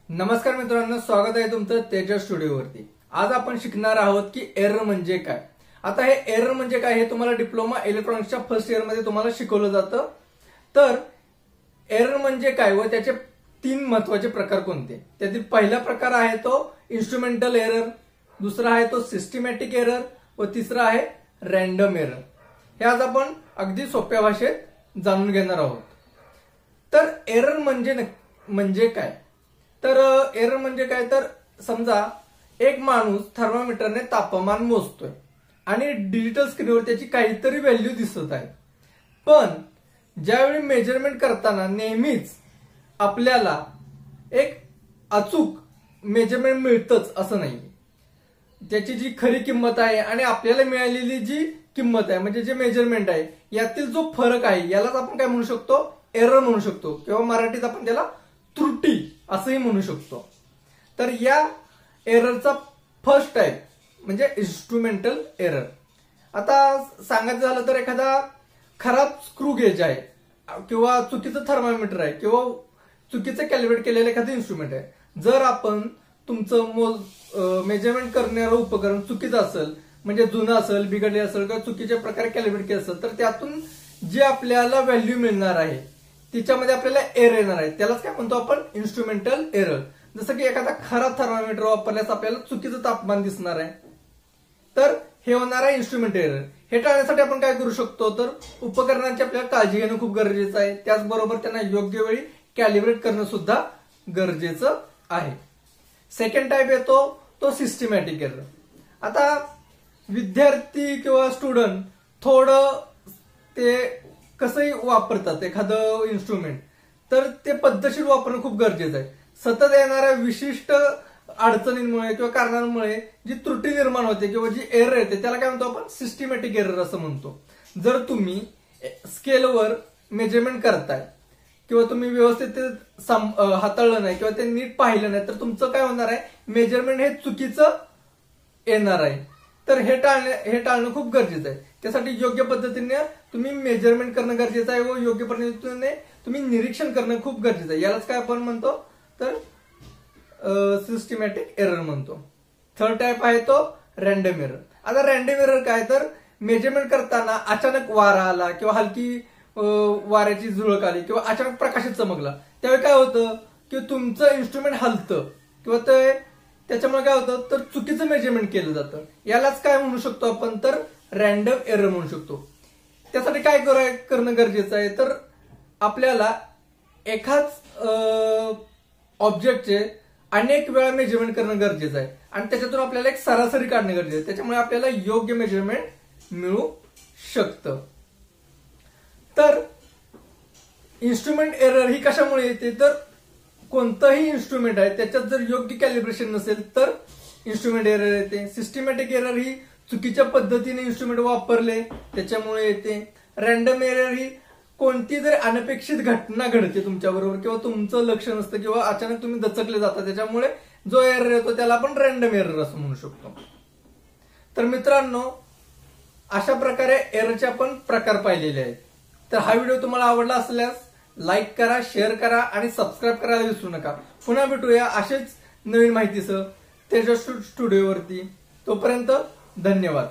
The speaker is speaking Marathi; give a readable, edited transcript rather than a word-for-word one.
नमस्कार मित्रांनो, स्वागत आहे तुमचं तेजस स्टुडिओवरती। आज आपण शिकणार आहोत की एरर म्हणजे काय। आता हे एरर म्हणजे काय हे तुम्हाला डिप्लोमा इलेक्ट्रॉनिक्सच्या फर्स्ट इयर मध्ये तुम्हाला शिकवलं जातं। तर एरर म्हणजे काय व त्याचे तीन महत्त्वाचे प्रकार कोणते। त्यातील पहिला प्रकार आहे तो इन्स्ट्रुमेंटल एरर, दुसरा आहे तो सिस्टमॅटिक एरर व तिसरा आहे रॅन्डम एरर। हे आज आपण अगदी सोप्या भाषेत जाणून घेणार आहोत। तर एरर म्हणजे काय, तर एरर म्हणजे काय, तर समजा एक माणूस थर्मामीटरने तापमान मोजतोय आणि डिजिटल स्क्रीनवर त्याची काहीतरी व्हॅल्यू दिसत आहे, पण ज्यावेळी मेजरमेंट करताना नेहमीच आपल्याला एक अचूक मेजरमेंट मिळतच असं नाही। त्याची जी खरी किंमत आहे आणि आपल्याला मिळालेली जी किंमत आहे म्हणजे जे मेजरमेंट आहे यातील जो फरक आहे यालाच आपण काय म्हणू शकतो, एरर म्हणू शकतो, किंवा मराठीत आपण त्याला त्रुटी असंही म्हणू शकतो। तर या एररचा फर्स्ट टाइप म्हणजे इन्स्ट्रुमेंटल एरर। आता सांगायचं झालं तर एखादा खराब स्क्रू गेज आहे किंवा चुकीचं थर्मामीटर आहे किंवा चुकीचं कॅलिब्रेट केलेलं एखादं इन्स्ट्रुमेंट आहे, जर आपण तुमचं मेजरमेंट करणारं उपकरण चुकीचं असेल म्हणजे जुनं असेल, बिघडले असेल किंवा चुकीच्या प्रकारे कॅलिब्रेट केलं असेल, तर त्यातून जे आपल्याला व्हॅल्यू मिळणार आहे तिच्यामध्ये आपल्याला एरर येणार आहे, त्यालाच काय म्हणतो आपण, इन्स्ट्रुमेंटल एरर। जसं की एखादा खराब थर्मामीटर वापरल्यास आपल्याला चुकीचं तापमान दिसणार आहे, तर हे होणार आहे इन्स्ट्रुमेंट एरर। हे टाळण्यासाठी आपण काय करू शकतो, तर उपकरणांची आपल्याला काळजी घेणं खूप गरजेचं आहे, त्याचबरोबर त्यांना योग्य वेळी कॅलिब्रेट करणं सुद्धा गरजेचं आहे। सेकंड टाइप येतो तो सिस्टमॅटिक एरर। आता विद्यार्थी किंवा स्टुडंट थोडं ते कसंही वापरतात एखादं इन्स्ट्रुमेंट, तर ते पद्धतशीर वापरणं खूप गरजेचं आहे। सतत येणाऱ्या विशिष्ट अडचणींमुळे किंवा कारणांमुळे जी त्रुटी निर्माण होते किंवा जी एरर येते त्याला काय म्हणतो आपण, सिस्टमॅटिक एरर असं म्हणतो। जर तुम्ही स्केलवर मेजरमेंट करताय किंवा तुम्ही व्यवस्थित हाताळलं नाही किंवा ते नीट पाहिलं नाही, तर तुमचं काय होणार आहे, मेजरमेंट हे चुकीचं येणार आहे। तर हे टाळणं खूप गरजेचं आहे। त्यासाठी योग्य पद्धतीने तुम्ही मेजरमेंट करणं गरजेचं आहे व योग्य पद्धतीने तुम्ही निरीक्षण करणं खूप गरजेचं आहे। यालाच काय आपण म्हणतो, तर सिस्टमॅटिक एरर म्हणतो। थर्ड टाइप आहे तो रॅन्डम एरर। आता रॅन्डम एरर काय, तर मेजरमेंट करताना अचानक वारा आला किंवा हलकी वाऱ्याची झुळूक आली किंवा अचानक प्रकाश चमकला, त्यावेळी काय होतं की तुमचं इन्स्ट्रुमेंट हलतं किंवा त्याच्यामुळे काय होतं, तर चुकीचं मेजरमेंट केलं जातं। यालाच काय म्हणू शकतो आपण, तर रॅन्डम एरर म्हणू शकतो। त्यासाठी काय करणं गरजेचं आहे, तर आपल्याला एकाच ऑब्जेक्टचे अनेक वेळा मेजरमेंट करणं गरजेचं आहे आणि त्याच्यातून आपल्याला एक सरासरी काढणं गरजेचं आहे, त्याच्यामुळे आपल्याला योग्य मेजरमेंट मिळू शकतं। तर इन्स्ट्रुमेंट एरर ही कशामुळे येते, तर कोणतंही इन्स्ट्रुमेंट आहे त्याच्यात जर योग्य कॅलिब्रेशन नसेल तर इन्स्ट्रुमेंट एरर येते। सिस्टमॅटिक एरर ही चुकीच्या पद्धतीने इन्स्ट्रुमेंट वापरले त्याच्यामुळे येते। रॅन्डम एरर ही कोणती जर अनपेक्षित घटना घडते तुमच्याबरोबर किंवा तुमचं लक्ष नसतं किंवा अचानक तुम्ही दचकले जाता, त्याच्यामुळे जो एरर येतो त्याला आपण रॅन्डम एरर असं म्हणू शकतो। तर मित्रांनो, अशा प्रकारे एररचे आपण प्रकार पाहिलेले आहेत। तर हा व्हिडिओ तुम्हाला आवडला असल्यास लाईक करा, शेअर करा आणि सबस्क्राईब करायला विसरू नका। पुन्हा भेटूया असेच नवीन माहितीसह तेजस स्टुडिओवरती। तोपर्यंत धन्यवाद।